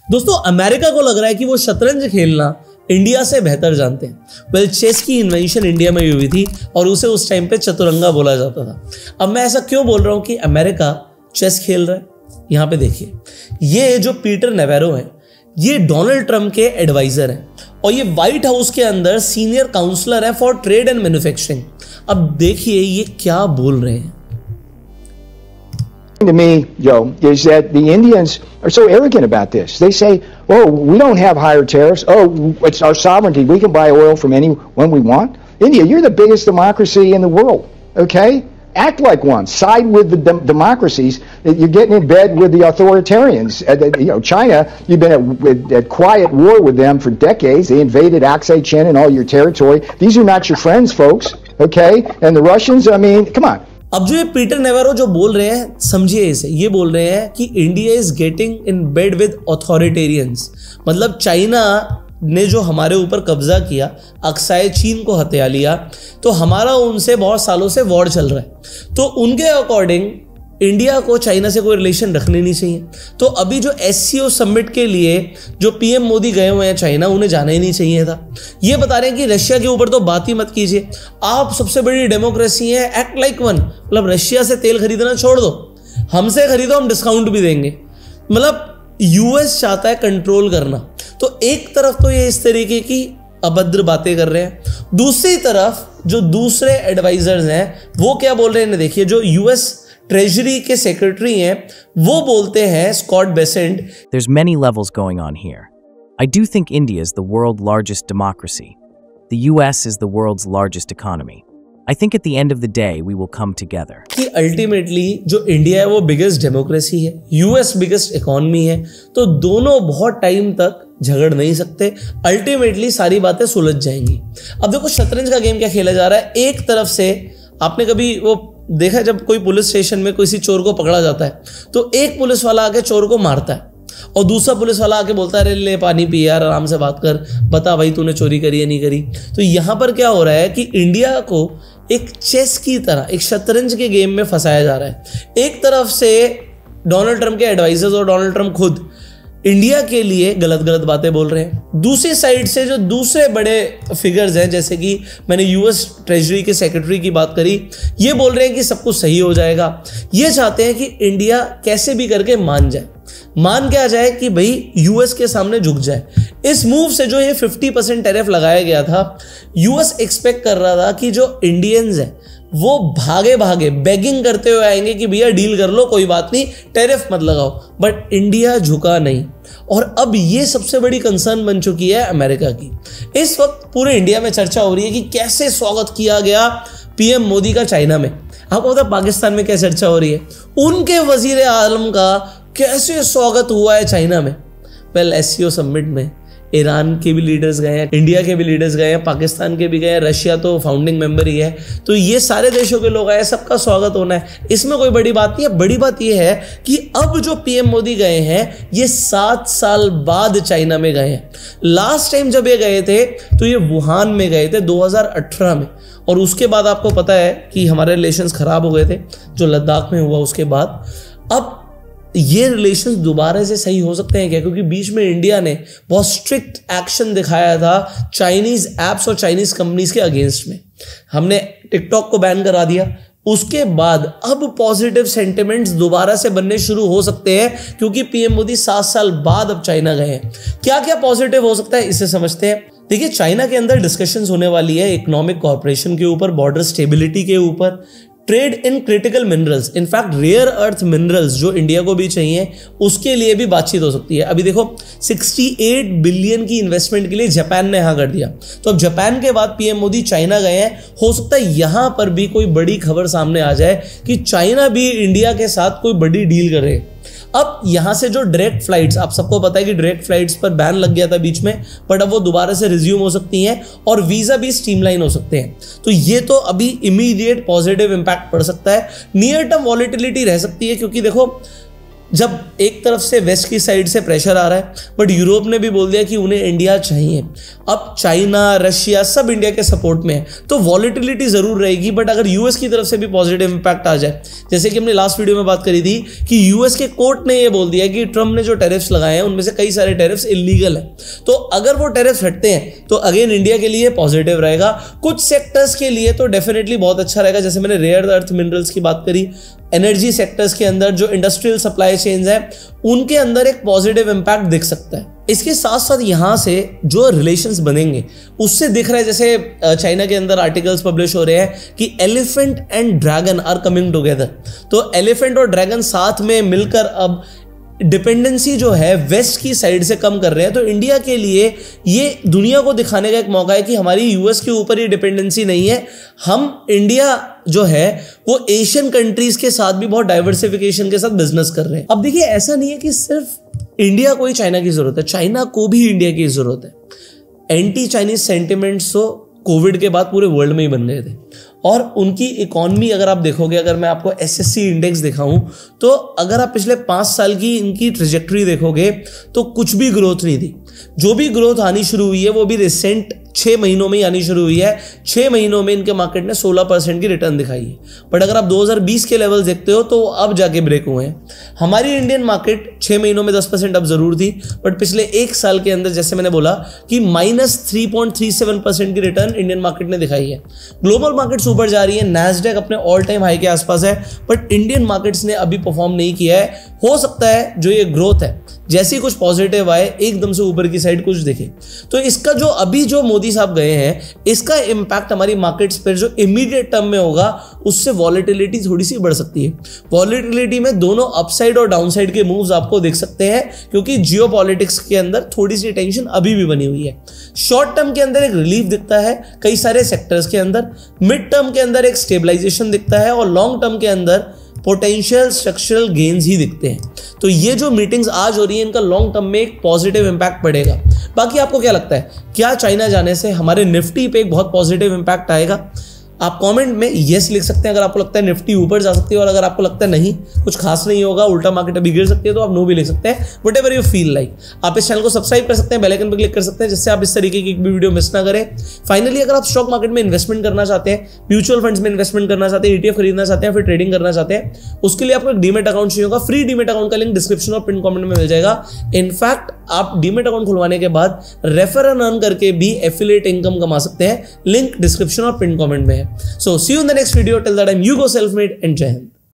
दोस्तों अमेरिका को लग रहा है कि वो शतरंज खेलना इंडिया से बेहतर जानते हैं। वेल, चेस की इन्वेंशन इंडिया में हुई थी और उसे उस टाइम पे चतुरंगा बोला जाता था। अब मैं ऐसा क्यों बोल रहा हूं कि अमेरिका चेस खेल रहा है? यहां पे देखिए, ये जो पीटर नेवेरो है ये डोनाल्ड ट्रंप के एडवाइजर हैं और ये व्हाइट हाउस के अंदर सीनियर काउंसलर है फॉर ट्रेड एंड मैन्युफैक्चरिंग। अब देखिए ये क्या बोल रहे हैं। To me, Joe, is that the Indians are so arrogant about this. They say, "Oh, we don't have higher tariffs. Oh, it's our sovereignty. We can buy oil from anyone we want." India, you're the biggest democracy in the world. Okay, act like one. Side with the democracies. You're getting in bed with the authoritarians. China, you've been at quiet war with them for decades. They invaded Aksai Chin and all your territory. These are not your friends, folks. Okay, and the Russians. I mean, come on. अब जो ये Peter नेवेरो जो बोल रहे हैं, समझिए इसे, ये बोल रहे हैं कि India is getting in bed with authoritarians. मतलब चाइना ने जो हमारे ऊपर कब्जा किया, अक्साई चीन को हत्या लिया, तो हमारा उनसे बहुत सालों से वॉर चल रहा है। तो उनके अकॉर्डिंग इंडिया को चाइना से कोई रिलेशन रखने नहीं चाहिए। तो अभी जो एससीओ समिट के लिए जो पीएम मोदी गए हुए हैं चाइना, उन्हें जाना ही नहीं चाहिए था। ये बता रहे हैं कि रशिया के ऊपर तो बात ही मत कीजिए, आप सबसे बड़ी डेमोक्रेसी है, एक्ट लाइक वन। मतलब रशिया से तेल खरीदना छोड़ दो, हमसे खरीदो, हम डिस्काउंट भी देंगे। मतलब यूएस चाहता है कंट्रोल करना। तो एक तरफ तो ये इस तरीके की अभद्र बातें कर रहे हैं, दूसरी तरफ जो दूसरे एडवाइजर्स हैं वो क्या बोल रहे हैं देखिए। जो यूएस ट्रेजरी के सेक्रेटरी हैं वो बोलते हैं, Scott Bessent, There's many levels going on here. I do think India is the world's largest democracy. The US is the world's largest economy. I think at the end of the day we will come together. कि ultimately जो India है वो biggest democracy है, US biggest economy है, तो दोनों बहुत time तक झगड़ नहीं सकते। अल्टीमेटली सारी बातें सुलझ जाएंगी। अब देखो शतरंज का गेम क्या खेला जा रहा है। एक तरफ से आपने कभी वो देखा, जब कोई पुलिस स्टेशन में किसी चोर को पकड़ा जाता है तो एक पुलिस वाला आके चोर को मारता है और दूसरा पुलिस वाला आके बोलता है, अरे ले पानी पी यार, आराम से बात कर, बता भाई तूने चोरी करी है नहीं करी। तो यहां पर क्या हो रहा है कि इंडिया को एक चेस की तरह, एक शतरंज के गेम में फंसाया जा रहा है। एक तरफ से डोनाल्ड ट्रंप के एडवाइजर्स और डोनाल्ड ट्रंप खुद इंडिया के लिए गलत गलत बातें बोल रहे हैं। दूसरी साइड से जो दूसरे बड़े फिगर्स हैं, जैसे कि मैंने यूएस ट्रेजरी के सेक्रेटरी की बात करी, ये बोल रहे हैं कि सब कुछ सही हो जाएगा। ये चाहते हैं कि इंडिया कैसे भी करके मान जाए, मान क्या जाए कि भाई यूएस के सामने झुक जाए। इस मूव से जो ये 50% टैरिफ लगाया गया था, यूएस एक्सपेक्ट कर रहा था कि जो इंडियंस हैं वो भागे भागे बेगिंग करते हुए आएंगे कि भैया डील कर लो, कोई बात नहीं, टैरिफ मत लगाओ। बट इंडिया झुका नहीं और अब ये सबसे बड़ी कंसर्न बन चुकी है अमेरिका की। इस वक्त पूरे इंडिया में चर्चा हो रही है कि कैसे स्वागत किया गया पीएम मोदी का चाइना में। आपको पता है पाकिस्तान में क्या चर्चा हो रही है, उनके वजीर आलम का कैसे स्वागत हुआ है चाइना में। वेल, एससीओ समिट में ईरान के भी लीडर्स गए हैं, इंडिया के भी लीडर्स गए हैं, पाकिस्तान के भी गए हैं, रशिया तो फाउंडिंग मेंबर ही है। तो ये सारे देशों के लोग आए, सबका स्वागत होना है, इसमें कोई बड़ी बात नहीं है। बड़ी बात ये है कि अब जो पीएम मोदी गए हैं ये 7 साल बाद चाइना में गए हैं। लास्ट टाइम जब ये गए थे तो ये वुहान में गए थे 2018 में, और उसके बाद आपको पता है कि हमारे रिलेशंस खराब हो गए थे जो लद्दाख में हुआ उसके बाद। अब ये रिलेशंस दोबारा से सही हो सकते हैं क्या? क्योंकि बीच में इंडिया ने बहुत स्ट्रिक्ट एक्शन दिखाया था चाइनीज एप्स और चाइनीज कंपनीज के अगेंस्ट में। हमने टिकटॉक को बैन करा दिया, उसके बाद अब पॉजिटिव सेंटिमेंट्स दोबारा से बनने शुरू हो सकते हैं क्योंकि पीएम मोदी 7 साल बाद अब चाइना गए हैं। क्या क्या पॉजिटिव हो सकता है इसे समझते हैं। देखिए, चाइना के अंदर डिस्कशंस होने वाली है इकोनॉमिक कॉर्पोरेशन के ऊपर, बॉर्डर स्टेबिलिटी के ऊपर, trade in critical minerals, in fact rare earth minerals जो इंडिया को भी चाहिए उसके लिए भी बातचीत हो सकती है। अभी देखो 68 बिलियन की इन्वेस्टमेंट के लिए जापान ने हाँ कर दिया। तो अब जापान के बाद पीएम मोदी चाइना गए हैं, हो सकता है यहां पर भी कोई बड़ी खबर सामने आ जाए कि चाइना भी इंडिया के साथ कोई बड़ी डील कर रहे हैं। अब यहां से जो डायरेक्ट फ्लाइट्स, आप सबको पता है कि डायरेक्ट फ्लाइट्स पर बैन लग गया था बीच में, बट अब वो दोबारा से रिज्यूम हो सकती हैं और वीजा भी स्ट्रीमलाइन हो सकते हैं। तो ये तो अभी इमीडिएट पॉजिटिव इंपैक्ट पड़ सकता है। नियर टर्म वॉलेटिलिटी रह सकती है क्योंकि देखो जब एक तरफ से वेस्ट की साइड से प्रेशर आ रहा है, बट यूरोप ने भी बोल दिया कि उन्हें इंडिया चाहिए। अब चाइना, रशिया सब इंडिया के सपोर्ट में है, तो वॉलेटिलिटी जरूर रहेगी। बट अगर यूएस की तरफ से भी पॉजिटिव इंपैक्ट आ जाए, जैसे कि हमने लास्ट वीडियो में बात करी थी कि यूएस के कोर्ट ने यह बोल दिया कि ट्रम्प ने जो टैरिफ्स लगाए हैं उनमें से कई सारे टैरिफ्स इलीगल है, तो अगर वो टैरिफ्स हटते हैं तो अगेन इंडिया के लिए पॉजिटिव रहेगा। कुछ सेक्टर्स के लिए तो डेफिनेटली बहुत अच्छा रहेगा, जैसे मैंने रेयर अर्थ मिनरल्स की बात करी, एनर्जी सेक्टर्स के अंदर जो इंडस्ट्रियल सप्लाई चेन्स है उनके अंदर एक पॉजिटिव इंपैक्ट दिख सकता है। इसके साथ साथ यहां से जो रिलेशंस बनेंगे उससे दिख रहा है, जैसे चाइना के अंदर आर्टिकल्स पब्लिश हो रहे हैं कि elephant and dragon are coming together. तो एलिफेंट और ड्रैगन साथ में मिलकर अब डिपेंडेंसी जो है वेस्ट की साइड से कम कर रहे हैं। तो इंडिया के लिए ये दुनिया को दिखाने का एक मौका है कि हमारी यूएस के ऊपर ही डिपेंडेंसी नहीं है, हम इंडिया जो है वो एशियन कंट्रीज के साथ भी बहुत डाइवर्सिफिकेशन के साथ बिजनेस कर रहे हैं। अब देखिए, ऐसा नहीं है कि सिर्फ इंडिया को ही चाइना की जरूरत है, चाइना को भी इंडिया की जरूरत है। एंटी चाइनीज सेंटिमेंट्स तो कोविड के बाद पूरे वर्ल्ड में ही बन गए थे, और उनकी इकॉनमी अगर आप देखोगे, अगर मैं आपको एसएससी इंडेक्स दिखाऊं, तो अगर आप पिछले 5 साल की इनकी ट्रेजेक्टरी देखोगे तो कुछ भी ग्रोथ नहीं थी। जो भी ग्रोथ आनी शुरू हुई है वो भी रिसेंट 6 महीनों में ही आनी शुरू हुई है। 6 महीनों में इनके मार्केट ने 16% की रिटर्न दिखाई है। बट अगर आप 2020 के लेवल देखते हो तो अब जाके ब्रेक हुए हैं। हमारी इंडियन मार्केट 6 महीनों में 10% अब जरूर थी, बट पिछले 1 साल के अंदर जैसे मैंने बोला कि -3.37% की रिटर्न इंडियन मार्केट ने दिखाई है। ग्लोबल मार्केट्स ऊपर जा रही है, नैस्डैक अपने ऑल टाइम हाई के आसपास है, बट इंडियन मार्केट्स ने अभी परफॉर्म नहीं किया है। हो सकता है जो ये ग्रोथ है जैसे ही कुछ पॉजिटिव आए एकदम से ऊपर की साइड कुछ दिखे, तो इसका जो अभी जो मोदी साहब गए हैं इसका इंपैक्ट हमारी मार्केट्स पर जो इमीडिएट टर्म में होगा उससे वॉलेटिलिटी थोड़ी सी बढ़ सकती है। वॉलेटिलिटी में दोनों अपसाइड और डाउनसाइड के मूव्स आपको देख सकते हैं, क्योंकि जियोपॉलिटिक्स के अंदर थोड़ी सी टेंशन अभी भी बनी हुई है। शॉर्ट टर्म के अंदर एक रिलीफ दिखता है कई सारे सेक्टर्स के अंदर, मिड टर्म के अंदर एक स्टेबलाइजेशन दिखता है, और लॉन्ग टर्म के अंदर पोटेंशियल स्ट्रक्चरल गेन्स ही दिखते हैं। तो ये जो मीटिंग्स आज हो रही है इनका लॉन्ग टर्म में एक पॉजिटिव इंपैक्ट पड़ेगा। बाकी आपको क्या लगता है, क्या चाइना जाने से हमारे निफ्टी पे एक बहुत पॉजिटिव इंपैक्ट आएगा? आप कमेंट में यस लिख सकते हैं अगर आपको लगता है निफ्टी ऊपर जा सकती है, और अगर आपको लगता है नहीं कुछ खास नहीं होगा, उल्टा मार्केट अभी गिर सकती है, तो आप नो भी लिख सकते हैं। Whatever you feel like. आप इस चैनल को सब्सक्राइब कर सकते हैं, बेल आइकन पर क्लिक कर सकते हैं, जिससे आप इस तरीके की एक भी वीडियो मिस ना करें। फाइनली, अगर आप स्टॉक मार्केट में इन्वेस्टमेंट करना चाहते हैं, म्यूचुअल फंड्स में इन्वेस्टमेंट करना चाहते हैं, ETF खरीदना चाहते हैं, फिर ट्रेडिंग करना चाहते हैं, उसके लिए आपको एक डीमेट अकाउंट चाहिए होगा। फ्री डीमेट अकाउंट का लिंक डिस्क्रिप्शन और पिन कमेंट में मिल जाएगा। इनफैक्ट आप डीमेट अकाउंट खुलवाने के बाद रेफर एंड अर्न करके भी एफिलिएट इनकम कमा सकते हैं। लिंक डिस्क्रिप्शन और पिन कमेंट में है। सो सी you in the next video. Till that time, you go self-made and Jai Hind.